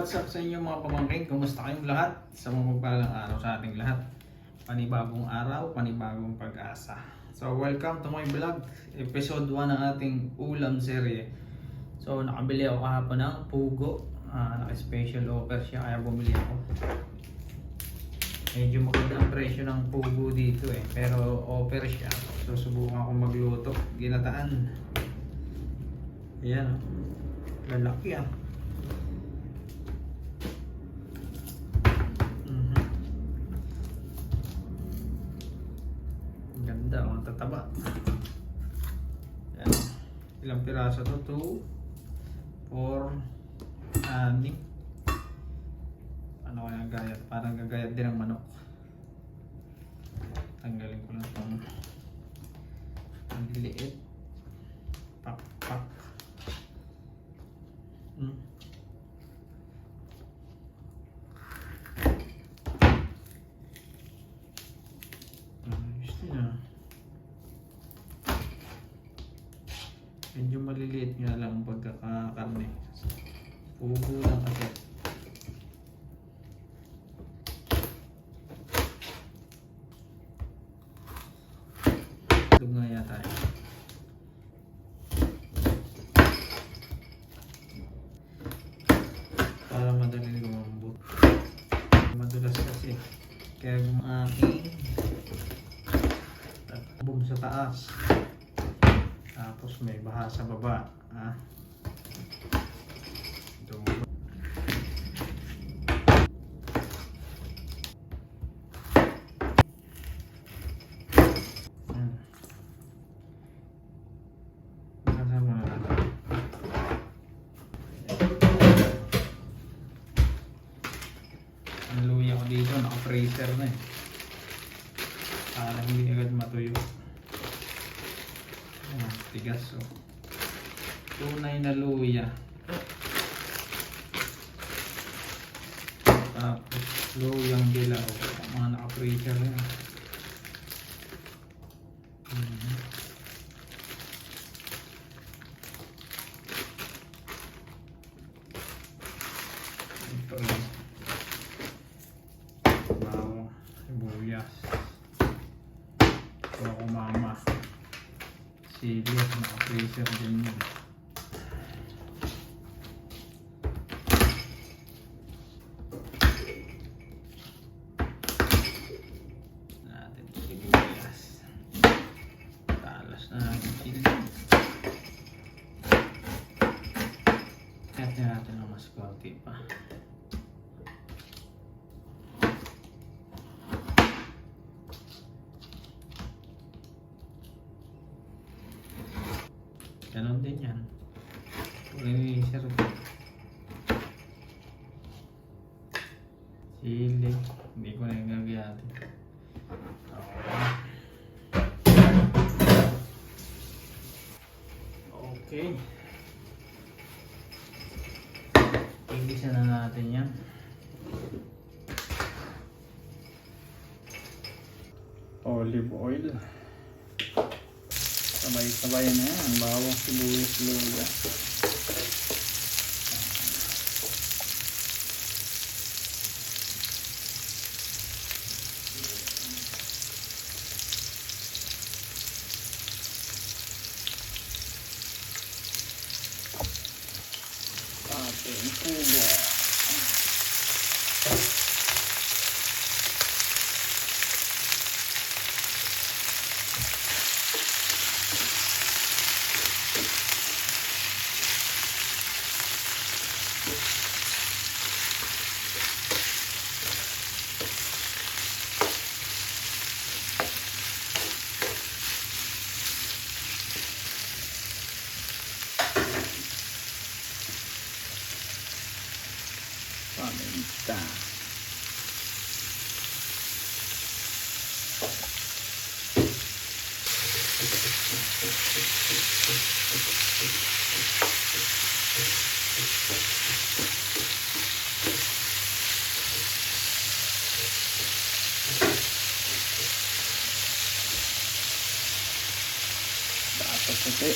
what's up sa inyo mga pamangkin? Kumusta kayong lahat? Sa mapagpalang araw sa ating lahat. Panibagong araw, panibagong pag-asa. So welcome to my vlog, episode 1 ng ating ulam serye. So nakabili ako kahapon ng pugo. Naka-special offer siya kaya bumili ako. Medyo maganda ang presyo ng pugo dito pero offer siya. So subukan ako magluto, ginataan. Ayan, lalaki Ganda, tataba. Ayan. Ilang piraso to? 2, 4, 6. Ano kaya gayat? Parang gagayat din ang manok. Tanggalin ko lang itong ang liit. Pak. Medyo maliliit nga lang ang pagkakakarne. Pugo lang kasi. Ito nga yata para madaling lumambot. Madulas kasi. Kaya gumaking boom sa taas. Tapos may baha sa baba. Ito. Kasama na natin. Ang luya ko dito, naka-freezer na para hindi agad matuyo. Tigas tunay na luya. Tapos luyang dilaw, mga naka-freezer na. Ito bawo, sibuyas, ito ako mama sili, naka-freezer din yun. Natin sibuyas, talas na natin sili. Kaya natin ang mas konti pa. Ganon din yan. Pulinizer din. Sili. Hindi ko na yung gagayatin. Okay. Igisa na natin yan. Olive oil. Sabay-sabay na yan, bawang sibuyas, luya. Ating pugo. Paminta. Dapat puti.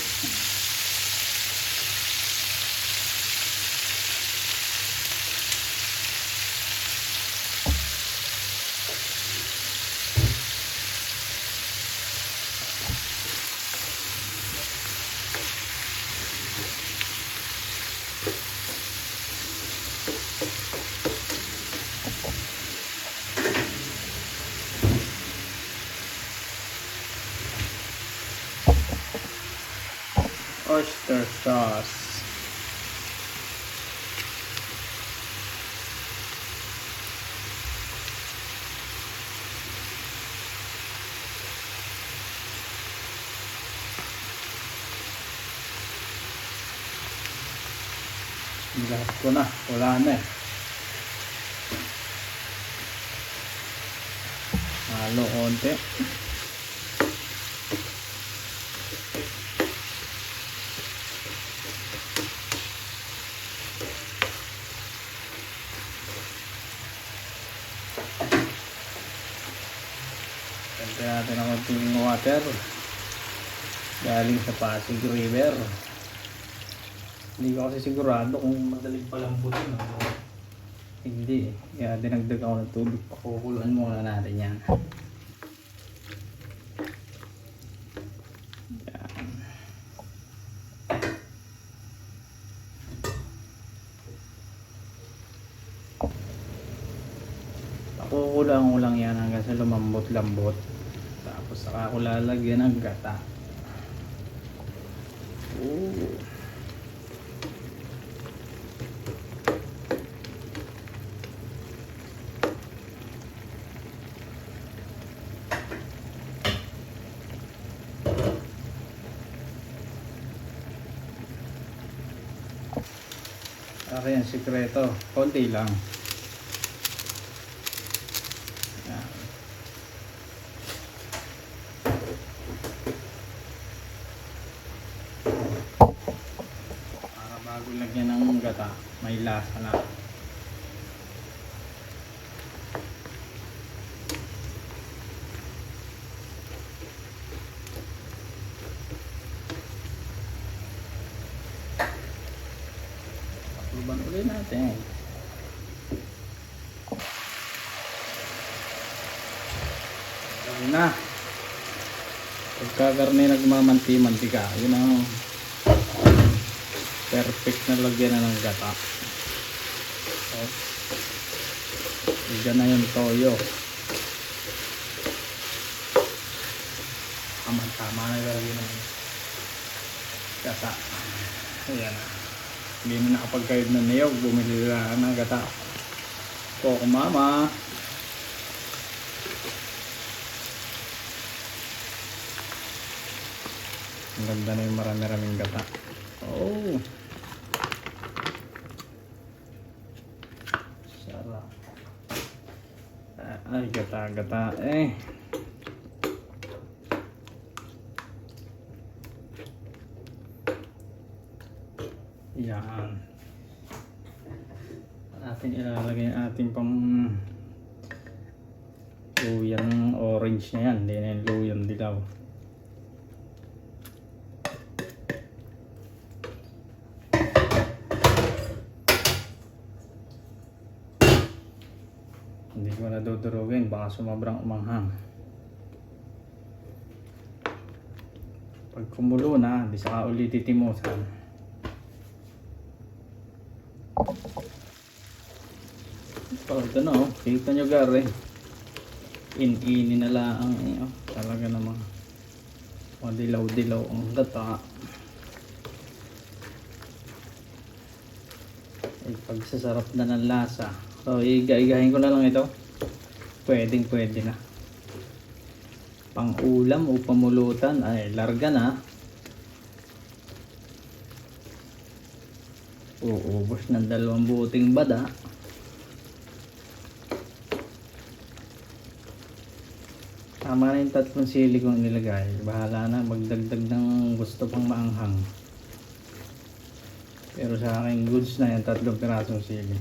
oyster sauce. Lahat ko na, wala na eh. Halo konti. Siyempre natin ang konting water galing sa Pasig River. Hindi ko kasi sigurado kung madaling palambutin o hindi. Kaya dinagdag ako ng tubig. Pakukuluan muna natin yan. Yan. Pakukuluan ko lang yan hanggang sa lumambot-lambot. Tapos saka ko lalagyan ng gata. Ooh. Akin ang sikreto, konti lang. Yan. Para bago lagyan ng gata, may lasa na. Tuban ulit natin. Ayun na. Pagka karne nagmamanti-mantika, yun ang perfect na lagyan na ng gata. So, dyan na yung toyo. Tama na lagyan ng gata. Ayan na. Hindi na nakapagkayod ng niyog, bumili lang ng gata. Coco Mama. Ang ganda na yung marami-raming gata. Oh, sarap. Ay, gata-gata eh. Yan. Atin ilalagay yung ating pang luyang orange na yan. Hindi na yung luyang dilaw. Hindi ko na dudurugin. Baka sumabrang umanghang. Pag kumulo na, di saka ulit titimusan. Ito na oh, kita nyo gari, in-ini na lang eh, oh. Talaga namang madilaw-dilaw ang gata. Ay, pagsasarap na ng lasa. So iga-igahin ko na lang ito. Pwede na pang ulam o pamulutan. Ay, larga na. Uubos ng 2 buting bada. Tama na yung 3 sili kong nilagay. Bahala na magdagdag ng gusto pang maanghang. Pero sa akin goods na yung 3 pirasong sili.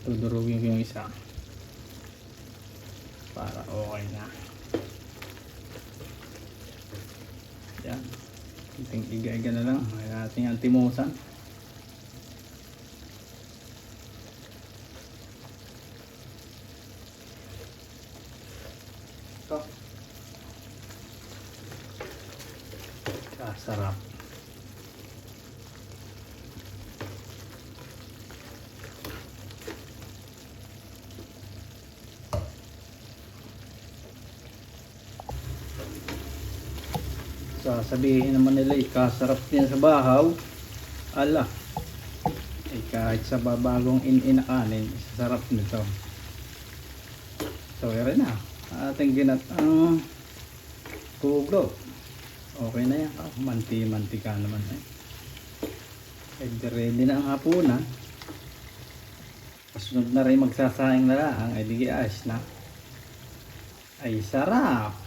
Dudurugin ko yung isa para okay na. Yan. Iting iga-iga na lang. May ating antimusan. Ito. Sarap. Sasabihin naman nila, ikasarap niya sa bahaw. Ala, kahit sa babagong inakanin, sarap nito. So, yun na. Ating ginatang pugo. Okay na yan. Manti-mantika naman. Ready na ang hapunan. Kasunod na rin magsasayang na lang. Ay, di ayos na. Ay, sarap.